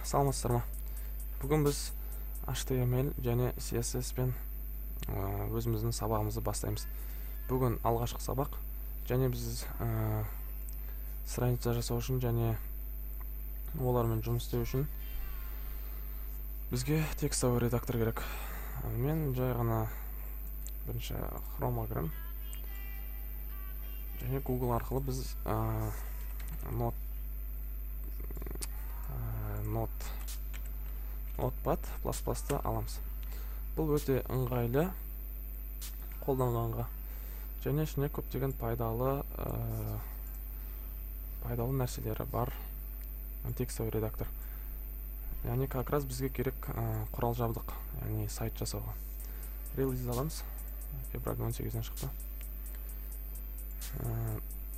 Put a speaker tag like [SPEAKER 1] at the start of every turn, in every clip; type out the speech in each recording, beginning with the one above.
[SPEAKER 1] Саламатсыздар ма? Бүгін біз HTML және CSS пен өзіміздің сабағымызды бастаймыз. Бүгін алғашқы сабақ, және біз страница жасау үшін және олармен жұмыс істеу үшін бізге текстовый редактор керек. Мен жай ғана бірінші Chrome'a кірем, және Google арқылы біз Notepad++ты аламыз. Бұл өте ыңғайлы қолданғанға, және ішіне көптеген пайдалы нәрселері бар текстовый редактор. Яғни как раз бізге керек құрал жабдық, яғни сайт жасауға. Релиз аламыз. Февраль 18-ден шықты.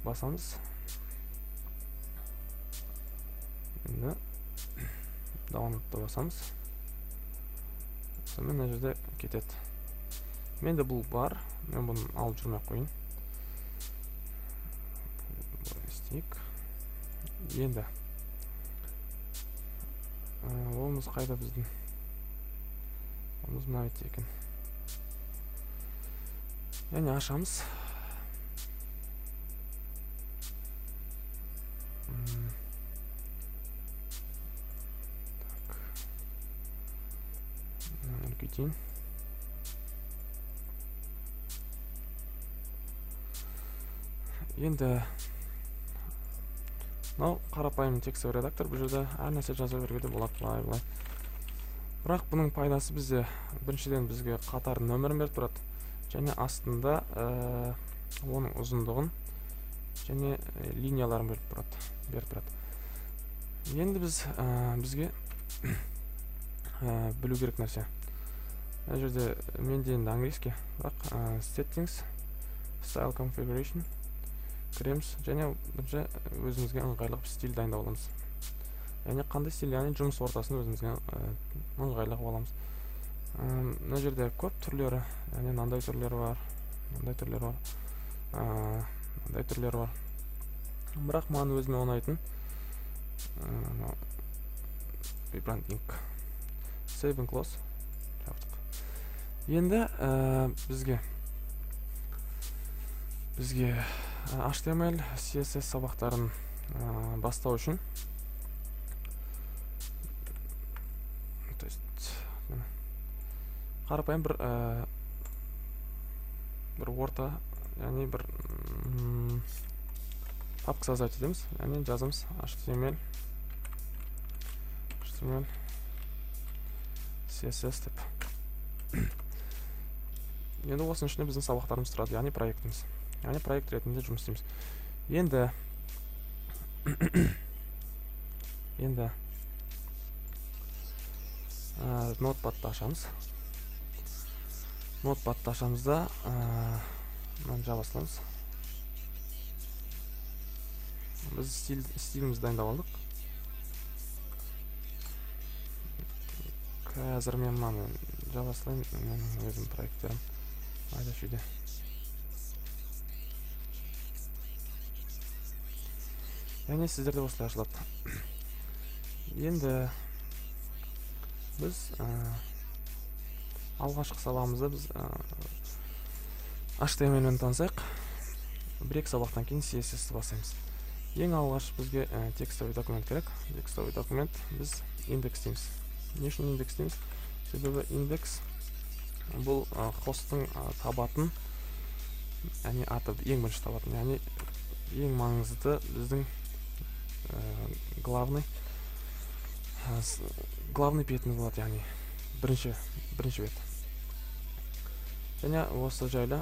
[SPEAKER 1] Басамыз. Енді download'та басамыз. Сонымен мына жерде кетеді. Менде бұл бар, мен бұны алып жүрмей қойын. Істейік. Енді олымыз қайда біздің? Олымыз мына бетте екен. Яғни ашамыз. Кетейін. Енді мынау қарапайым текстовый редактор. Бұл жерде әр нәрсе жаза беруге де болады, былай. Бірақ бұның пайдасы бізде, біріншіден бізге қатар нөмірін беріп тұрады, және астында оның ұзындығын және линияларын беріп тұрады. Енді бізге білу керек нәрсе. Мына жерде менде енді английский, бірақ settings, style configuration кіреміз, және бірінші өзімізге ыңғайлы стиль дайындап аламыз. Яғни қандай стиль, яғни жұмыс ортасын өзімізге ыңғайлы қылып аламыз. Мына жерде көп түрлері, яғни мынандай түрлері бар, мынандай түрлері бар. Бірақ маған өзіме ұнайтын rebranding, save and close. Енді бізге HTML, CSS сабақтарын бастау үшін қарапайым бір орта, яғни бір папка создать етеміз, яғни жазымыз HTML, CSS деп. Енді осының ішінде біздің сабақтарымыз тұрады, яғни проектіміз. Яғни проект ретінде жұмыс істейміз. Енді Notepad'ты ашамыз. Notepad'ты ашамызда жаба саламыз. Біз стилімізді дайындап алдық. Қазір мен мынаны жаба салайын, менің өзім проекттерім айда шүйде. Яғни сіздерде осылай ашылады. Енді біз алғашқы сабағымызда біз HTML-мен танысайық. Бір-екі сабақтан кейін CSS-ті бастаймыз. Ең алғаш бізге текстовый документ керек. Текстовый документ біз индекстейміз. Не үшін индекстейміз? Себебі индекс бұл хосттың табатын, яғни аты ең бірінші табатын, яғни ең маңызды біздің главный бетіміз болады, яғни бірінші бет. Және осы жайлы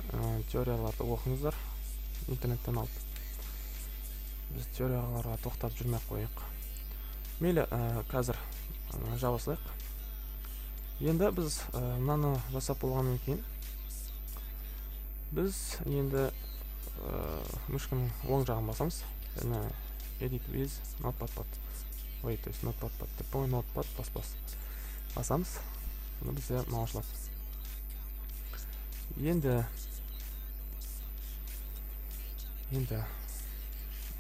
[SPEAKER 1] теорияларды оқыңыздар, интернеттен алып. Біз теорияларға тоқтап жүрмей қойық. Мейлі, қазір жаба салайық. Енді біз мынаны жасап болғаннан кейін біз енді мышканың оң жағын басамыз. Және edit with notepad++. То есть notepad++ басамыз. Бұны бізде мынау ашылады. Енді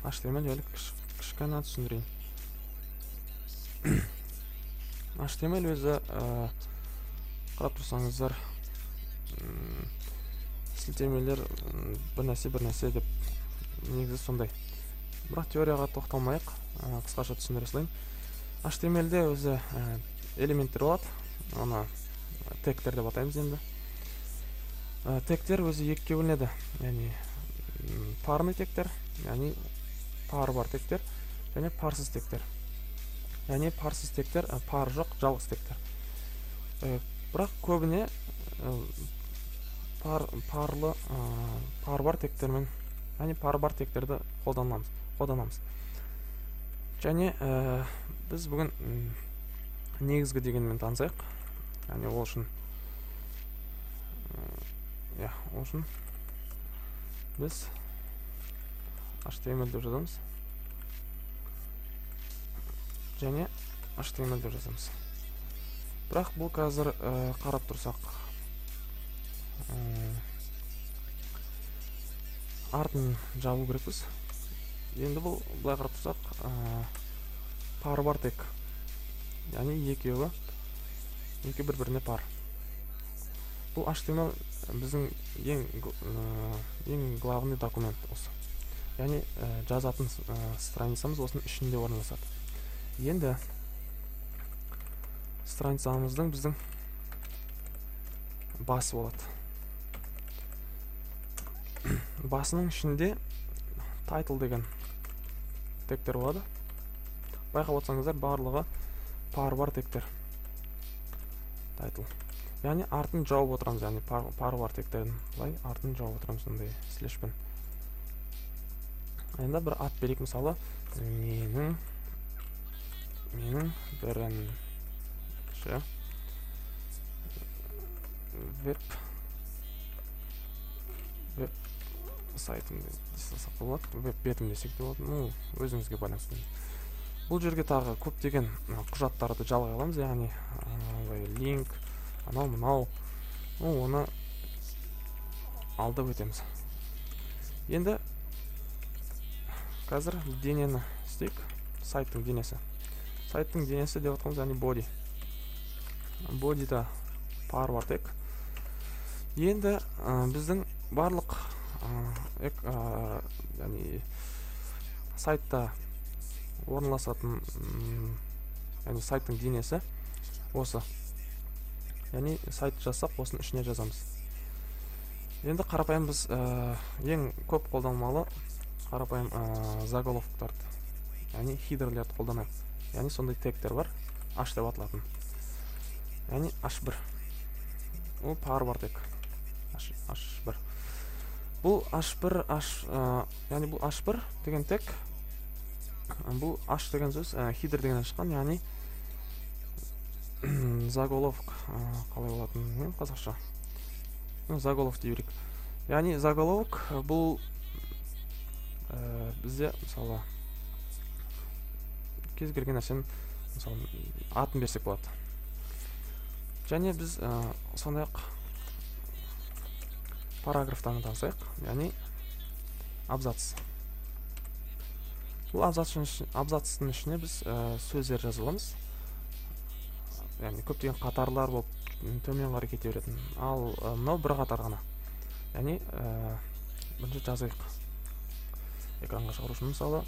[SPEAKER 1] HTML жайлы кішкене түсіндірейін. HTML өзі қарап тұрсаңыздар сілтемелер бір нәрсе деп негізі сондай. Бірақ теорияға тоқталмайық, қысқаша түсіндіре салайын. HTML-де өзі элементтер болады, оны тегтер деп атаймыз енді. Тегтер өзі екіге бөлінеді, яғни парный тегтер, яғни пары бар тегтер, және парсыз тегтер. Яғни парсыз тегтер, пары жоқ, жалғыз тегтер. Бірақ көбіне пары бар тегтермен, яғни пары бар тегтерді қолданамыз. Және біз бүгін негізгі дегенмен танысайық. Яғни ол үшін біз HTML деп жазамыз. Және HTML деп жазамыз. Бірақ бұл қазір қарап тұрсақ, артын жабу керекпіз. Енді бұл былай қарап тұрсақ, пары бар тег. Яғни екеуі бір-біріне пар. Бұл HTML біздің ең главный документ осы. Яғни жазатын страницамыз осының ішінде орналасады. Енді страницамыздың біздің басы болады. Басының ішінде title деген тегтер болады. Байқап отырсаңыздар, барлығы пары бар тегтер. Title. Яғни артын жауып отырамыз, яғни пары бар тегтердің артын жауып отырамыз сондай слешпен. Енді бір ат берейік, мысалы, менің бірінші веб сайтым десек болады, веб бетім десек те болады, өзіңізге байланысты. Бұл жерге тағы көптеген құжаттарды жалғай аламыз, яғни линк, анау, оны алдап өтеміз. Енді қазір денені істейік, сайттың денесі. Сайттың денесі деп атқанымыз, яғни body. Body'да пары бар тег. Енді біздің барлық яғни сайтта орналасатын, яғни сайттың денесі осы. Яғни сайт жазсақ, осының ішіне жазамыз. Енді қарапайым біз ең көп қолданмалы қарапайым заголовктарды, яғни хидерлерді қолданайық. Яғни сондай тегтер бар, h деп аталатын. Яғни h1. Ол пары бар тег. h1. Бұл h1, яғни бұл h1 деген тег. Бұл h деген сөз хидер деген шыққан, яғни заголовок қалай болатын қазақша. Заголовок дей берейік. Яғни заголовок бұл бізде мысалы кез келген нәрсенің мысалы атын берсек болады. Және біз сондай-ақ параграфтарын танысайық, яғни абзац. Бұл абзацтың ішіне біз сөздер жазыламыз. Яғни көптеген қатарлар болып төмен қарай кете беретін. Ал мынау бір қатар ғана. Яғни бірінші жазайық. Экранға шығару үшін мысалы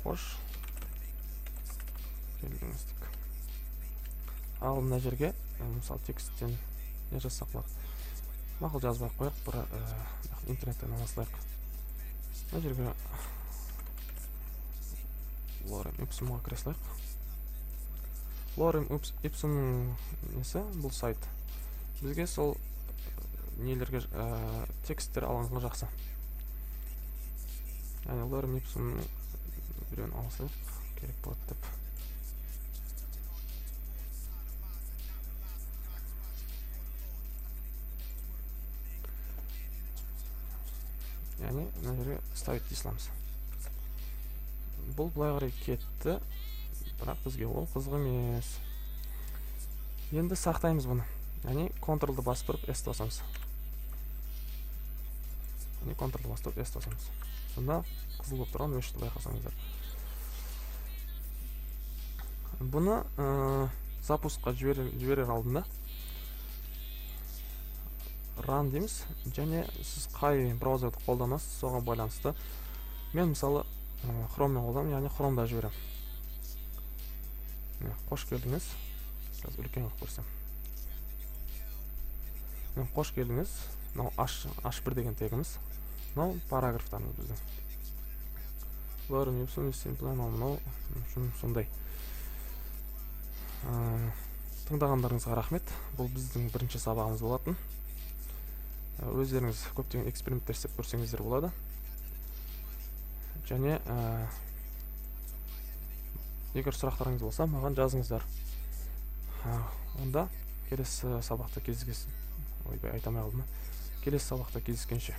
[SPEAKER 1] қош келдіңіздік. Ал мына жерге мысалы тексттен не жазсақ болады. Мақұл жазбай қояйық, бір интернеттен аласылайық. Мына жерге Lorem Ipsumға кіре салайық. Lorem Ipsumның несі бұл сайт. Бізге сол нелерге тексттер алғанға жақсы. Яғни Lorem Ipsumның біреуін алсақ керек болады деп. Яғни мына жерге ставить дей саламыз. Бұл былай қарай кетті, бірақ бізге ол қызық емес. Енді сақтаймыз бұны. Яғни Ctrl-ды басып тұрып S басамыз. Яғни Ctrl-ды басып тұрып S басамыз. Сонда қызыл болып тұрған өшті байқасаңыздар. Бұны запускқа жіберер алдында run дейміз, және сіз қай браузерді қолданасыз, соған байланысты. Мен мысалы Chrome'мен қолданамын, яғни Chrome'да жіберем. Қош келдіңіз. Қазір үлкен қылып көрсем. Қош келдіңіз. Мынау H1 деген тегіміз. Мынау параграфтарымыз біздің. Learn using simple мынау сондай. Тыңдағандарыңызға рахмет. Бұл біздің бірінші сабағымыз болатын. Өздеріңіз көптеген эксперименттер істеп көрсеңіздер болады. Және егер сұрақтарыңыз болса, маған жазыңыздар. Онда келесі сабақта кездескенше. Келесі сабақта кездескенше.